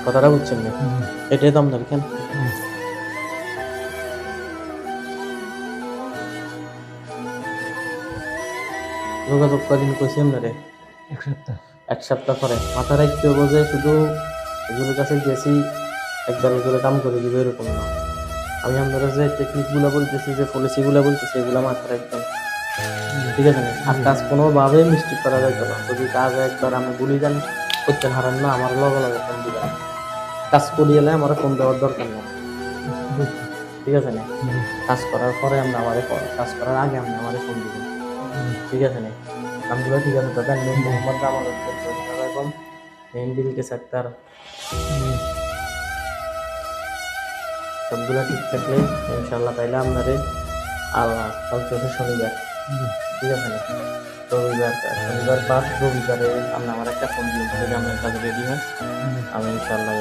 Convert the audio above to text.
কথাটা বুঝছেন না? এটাই দাম ধরে কেন? যোগাযোগ কদিন কইছি আপনারে? ১ সপ্তাহ। ১ সপ্তাহ পরে। মাথা রাখতে হবে যে শুধু হুজুরের কাছে গেছি, একবার হুজুরে কাম করে দিবে এরকম না। আমি আপনারা যে টেকনিকগুলা বলতেছি, যে পলিসিগুলা বলতেছি, এগুলা মাথায় রাখবেন। ঠিক আছে নি? আর কাজ কোনোভাবেই মিস্টেক করা যাইত না। যদি কাজ একবার আপনি ভুলে যান, করতে পারেন না, আমার লগে, লগে ফোন দিবেন। কাজ করিয়ে এলে আমারে ফোন দেওয়ার দরকার নেই। বুঝছি। ঠিক আছে নি? কাজ করার পরে আপনি আমারে কাজ করার আগে আপনি আমারে ফোন দিবেন। ঠিক আছে নি? নামগুলো ঠিক আছে তো? নূর মোহাম্মদ জামাল উদ্দিন, জসিনা বেগম, মেইন বিলকিস আক্তার, সবগুলা ঠিক থাকলে ইনশাআল্লাহ তাইলে আপনারে কালকে হচ্ছে শনিবার। ঠিক আছে নি? শনিবার বাদ রবিবারে আপনি আমার একটা ফোন দিন, যদি আপনার কাজ রেডি হয়, আমি ইনশাআল্লাহ